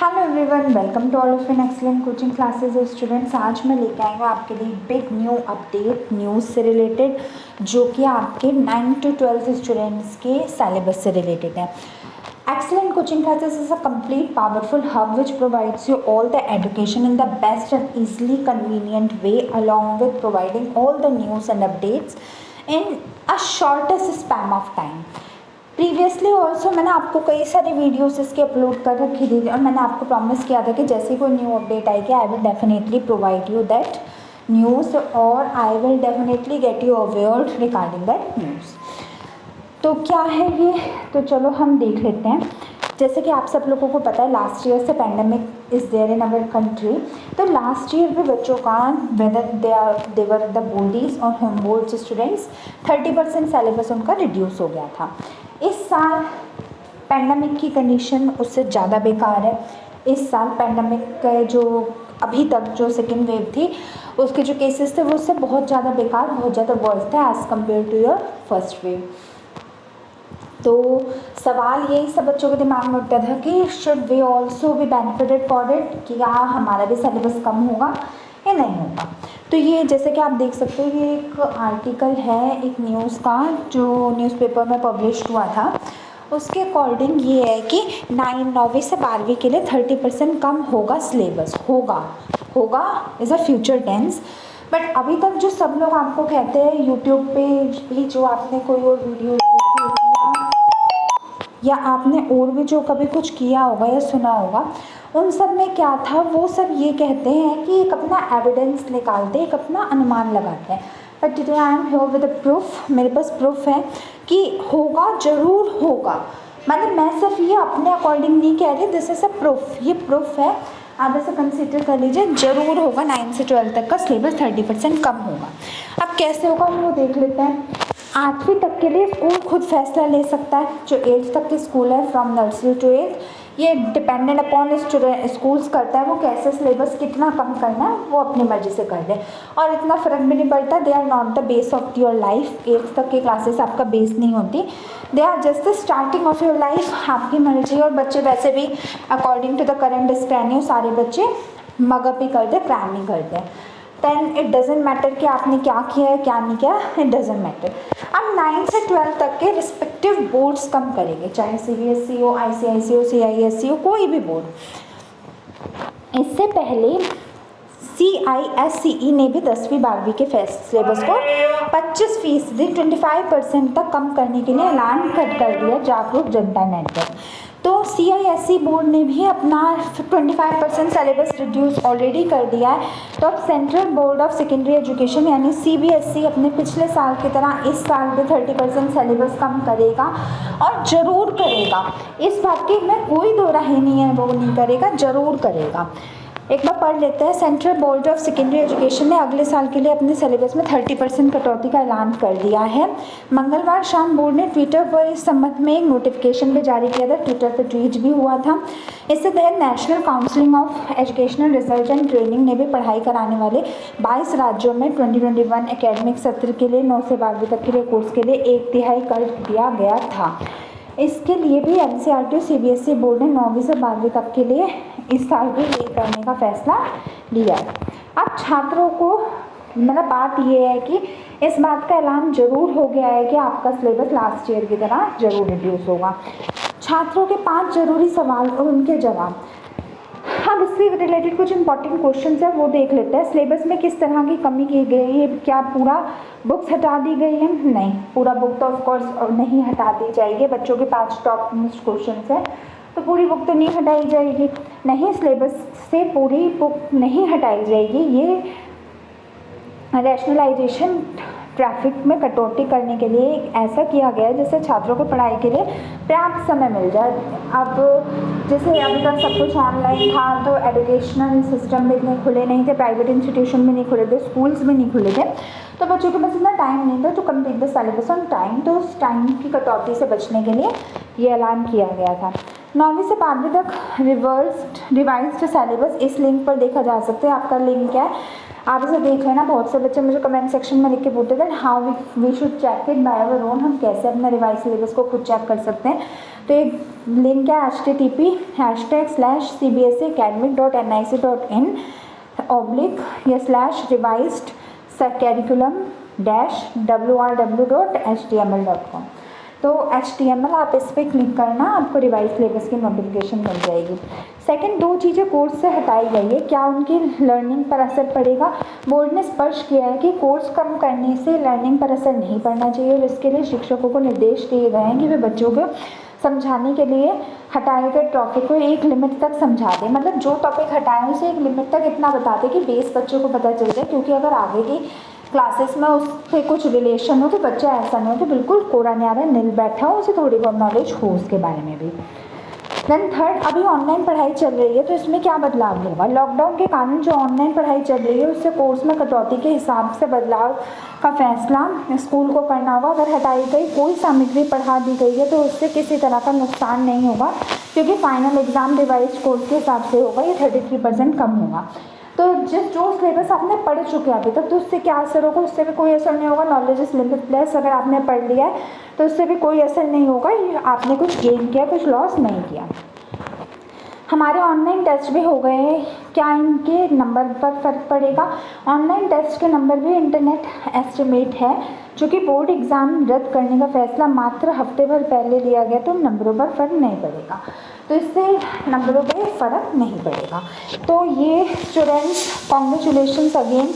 Hello everyone, welcome to all of an excellent coaching classes students. आज मैं लेके आएगा आपके लिए बिग न्यू अपडेट न्यूज़ से रिलेटेड, जो कि आपके 9 to 12 स्टूडेंट्स के सिलेबस से रिलेटेड है। Excellent coaching classes is a complete powerful hub which provides you all the education in the best and easily convenient way, along with providing all the news and updates in a shortest span of time. Previously also मैंने आपको कई सारी videos इसके upload कर रखी थी और मैंने आपको प्रॉमिस किया था कि जैसे कोई न्यू अपडेट आएगी I will definitely provide you that news और I will definitely get you awared regarding that news. तो क्या है ये, तो चलो हम देख लेते हैं। जैसे कि आप सब लोगों को पता है, लास्ट ईयर से pandemic is there in our country. तो लास्ट ईयर भी बच्चों का वेदर देवर द बोर्डीज और होम बोर्ड्स स्टूडेंट्स 30% सिलेबस उनका रिड्यूस हो गया था। इस साल पैंडमिक की कंडीशन उससे ज़्यादा बेकार है। इस साल पैंडमिक का जो अभी तक जो सेकेंड वेव थी उसके जो केसेस थे वो उससे बहुत ज़्यादा बेकार, बहुत ज़्यादा वर्स्ट है as compared to your first wave. तो सवाल यही सब बच्चों के दिमाग में उठता था कि should we also be benefited for it, कि क्या हमारा भी सिलेबस कम होगा या नहीं होगा। तो ये जैसे कि आप देख सकते हो, ये एक आर्टिकल है एक न्यूज़ का जो न्यूज़पेपर में पब्लिश हुआ था। उसके अकॉर्डिंग ये है कि 9वीं से 12वीं के लिए 30% कम होगा सिलेबस। होगा is a future tense. But अभी तक जो सब लोग आपको कहते हैं यूट्यूब पे भी, जो आपने कोई और वीडियो देखी होगी या आपने और भी जो कभी कुछ किया होगा या सुना होगा, उन सब में क्या था, वो सब ये कहते हैं कि एक अपना एविडेंस निकालते हैं, एक अपना अनुमान लगाते हैं। But today I am here with proof. मेरे पास प्रूफ है कि होगा, ज़रूर होगा। मतलब मैं सिर्फ ये अपने अकॉर्डिंग नहीं कह रही, दिस इज़ अ प्रूफ। ये प्रूफ है, आप ऐसे कंसिडर कर लीजिए, ज़रूर होगा 9 से 12 तक का सिलेबस 30% कम होगा। अब कैसे होगा वो देख लेते हैं। 8वीं तक के लिए स्कूल खुद फैसला ले सकता है। जो 8th तक के स्कूल है, फ्रॉम नर्सरी टू 8th, ये डिपेंडेंट अपॉन स्कूल्स करता है वो कैसे सिलेबस कितना कम करना है, वो अपनी मर्जी से कर दे। और इतना फ़र्क भी नहीं पड़ता, they are not the base of your life. 8th तक की क्लासेस आपका बेस नहीं होती, they are just the starting of your life. आपकी मर्जी। और बच्चे वैसे भी अकॉर्डिंग टू द करंट स्कैनियो सारे बच्चे मगअप ही करते, क्रैम नहीं करते। देन इट डजेंट मैटर कि आपने क्या किया है क्या नहीं किया, इट डजेंट मैटर। अब 9 से 12 तक के रिस्पेक्टिव बोर्ड्स कम करेंगे, चाहे CBSE हो, ICIC हो, CISE हो, कोई भी बोर्ड। इससे पहले CISCE ने भी 10वीं 12वीं के सिलेबस को 25% 25% तक कम करने के लिए ऐलान कर दिया जागरूक जनता नेटवर्क। तो CISE बोर्ड ने भी अपना 25% सिलेबस रिड्यूस ऑलरेडी कर दिया है। तो अब central board of secondary education यानी CBSE अपने पिछले साल की तरह इस साल भी 30% सिलेबस कम करेगा, और ज़रूर करेगा। इस बात की में कोई दो राय नहीं है, वो नहीं करेगा, ज़रूर करेगा। एक बार पढ़ लेते हैं। Central board of secondary education ने अगले साल के लिए अपने सिलेबस में 30% कटौती का ऐलान कर दिया है। मंगलवार शाम बोर्ड ने ट्विटर पर इस संबंध में एक नोटिफिकेशन भी जारी किया था, ट्विटर पर ट्वीट भी हुआ था। इसके तहत national council of educational research and training ने भी पढ़ाई कराने वाले 22 राज्यों में 2021 एकेडमिक सत्र के लिए 9 से 12वीं तक के लिए कोर्स के लिए 1/3 कर दिया गया था। इसके लिए भी NCERT और CBSE बोर्ड ने 9वीं से 12वीं तक के लिए इस साल भी ये करने का फैसला लिया है। अब छात्रों को मतलब बात ये है कि इस बात का ऐलान ज़रूर हो गया है कि आपका सिलेबस लास्ट ईयर की तरह ज़रूर रिड्यूस होगा। छात्रों के 5 ज़रूरी सवाल और उनके जवाब। हम इससे रिलेटेड कुछ इंपॉर्टेंट क्वेश्चंस हैं वो देख लेते हैं। सिलेबस में किस तरह की कमी की गई है, क्या पूरा बुक्स हटा दी गई है? नहीं, पूरा बुक तो ऑफकोर्स नहीं हटा दी जाएगी। बच्चों के 5 टॉप मोस्ट क्वेश्चंस हैं, तो पूरी बुक तो नहीं हटाई जाएगी। नहीं, सिलेबस से पूरी बुक नहीं हटाई जाएगी। ये रैशनलाइजेशन ट्रैफिक में कटौती करने के लिए ऐसा किया गया है जिससे छात्रों को पढ़ाई के लिए पर्याप्त समय मिल जाए। अब जैसे अभी तक सब कुछ ऑनलाइन था, तो एजुकेशनल सिस्टम भी इतने खुले नहीं थे, प्राइवेट इंस्टीट्यूशन भी नहीं खुले थे, स्कूल्स भी नहीं खुले थे, तो बच्चों के पास इतना टाइम नहीं था to complete the syllabus on time. तो उस टाइम की कटौती से बचने के लिए ये ऐलान किया गया था। 9वीं से 12वीं तक रिवाइज्ड सिलेबस इस लिंक पर देखा जा सकता है। आपका लिंक है आप इसे देख लेना। बहुत से बच्चे मुझे कमेंट सेक्शन में लिख के पूछते थे how we should check it by our own, हम कैसे अपना रिवाइज सिलेबस को खुद चेक कर सकते हैं। तो एक लिंक है http://cbseacademy.nic.in/revised-curriculum-wrw.html.com। तो HTML आप इस पर क्लिक करना, आपको रिवाइज सिलेबस की नोटिफिकेशन मिल जाएगी। सेकंड, 2 चीज़ें कोर्स से हटाई गई है, क्या उनकी लर्निंग पर असर पड़ेगा? बोर्ड ने स्पष्ट किया है कि कोर्स कम करने से लर्निंग पर असर नहीं पड़ना चाहिए और इसके लिए शिक्षकों को निर्देश दिए गए हैं कि वे बच्चों को समझाने के लिए हटाए गए टॉपिक को एक लिमिट तक समझा दें। मतलब जो टॉपिक हटाए उसे एक लिमिट तक इतना बता दें कि बेस बच्चों को पता चल जाए, क्योंकि अगर आगे की क्लासेस में उससे कुछ रिलेशन हो तो बच्चा ऐसा नहीं हो कि बिल्कुल कोरा न्यारा नील बैठा हो, उसे थोड़ी बहुत नॉलेज हो उसके बारे में भी। देन थर्ड, अभी ऑनलाइन पढ़ाई चल रही है तो इसमें क्या बदलाव होगा? लॉकडाउन के कारण जो ऑनलाइन पढ़ाई चल रही है उससे कोर्स में कटौती के हिसाब से बदलाव का फैसला स्कूल को करना होगा। अगर हटाई गई कोई सामग्री पढ़ा दी गई है तो उससे किसी तरह का नुकसान नहीं होगा, क्योंकि फाइनल एग्जाम रिवाइज कोर्स के हिसाब से होगा, ये 33% कम होगा। तो जो सिलेबस आपने पढ़ चुके हैं अभी तक, तो उससे क्या असर होगा? उससे भी कोई असर नहीं होगा। नॉलेज इज लिमिटलेस, अगर आपने पढ़ लिया है तो उससे भी कोई असर नहीं होगा, ये आपने कुछ गेन किया, कुछ लॉस नहीं किया। हमारे ऑनलाइन टेस्ट भी हो गए हैं, क्या इनके नंबर पर फ़र्क पड़ेगा? ऑनलाइन टेस्ट के नंबर भी इंटरनेट एस्टिमेट है, जो कि बोर्ड एग्ज़ाम रद्द करने का फैसला मात्र हफ्ते भर पहले लिया गया, तो नंबरों पर फ़र्क नहीं पड़ेगा। तो इससे नंबरों पे फ़र्क नहीं पड़ेगा। तो ये स्टूडेंट्स, कॉन्ग्रेचुलेशंस अगेन,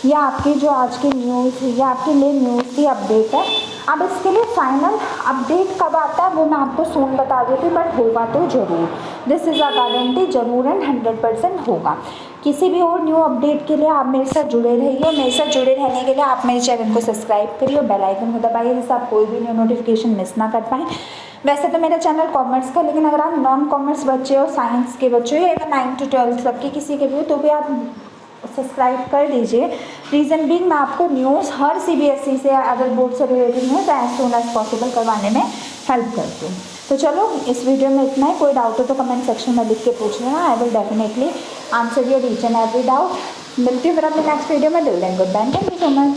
ये आपकी जो आज की न्यूज़, ये आपके लिए न्यूज़ की अपडेट है। अब इसके लिए फाइनल अपडेट कब आता है वो मैं आपको सून बता देती हूँ, बट होगा तो ज़रूर। दिस इज़ अ गारंटी, ज़रूर एंड 100% होगा। किसी भी और न्यू अपडेट के लिए आप मेरे साथ जुड़े रहिए। मेरे साथ जुड़े रहने के लिए आप मेरे चैनल को सब्सक्राइब करिए और बेल आइकन को दबाइए, जिससे आप कोई भी न्यू नोटिफिकेशन मिस ना कर पाएँ। वैसे तो मेरा चैनल कॉमर्स का, लेकिन अगर आप नॉन कॉमर्स बच्चे हो, साइंस के बच्चे हो, या अगर 9 to 12 तक के किसी के भी हो, तो भी आप सब्सक्राइब कर दीजिए। रीज़न बीइंग, मैं आपको न्यूज़ हर CBSE से अगर बोर्ड से related news as soon as possible करवाने में हेल्प करती हूँ। तो चलो, इस वीडियो में इतना ही। कोई डाउट हो तो कमेंट सेक्शन में लिख के पूछ लेना, I will definitely answer your each and every doubt. मिलती हूँ फिर अपने नेक्स्ट वीडियो में। Till then good bye, thank you so much.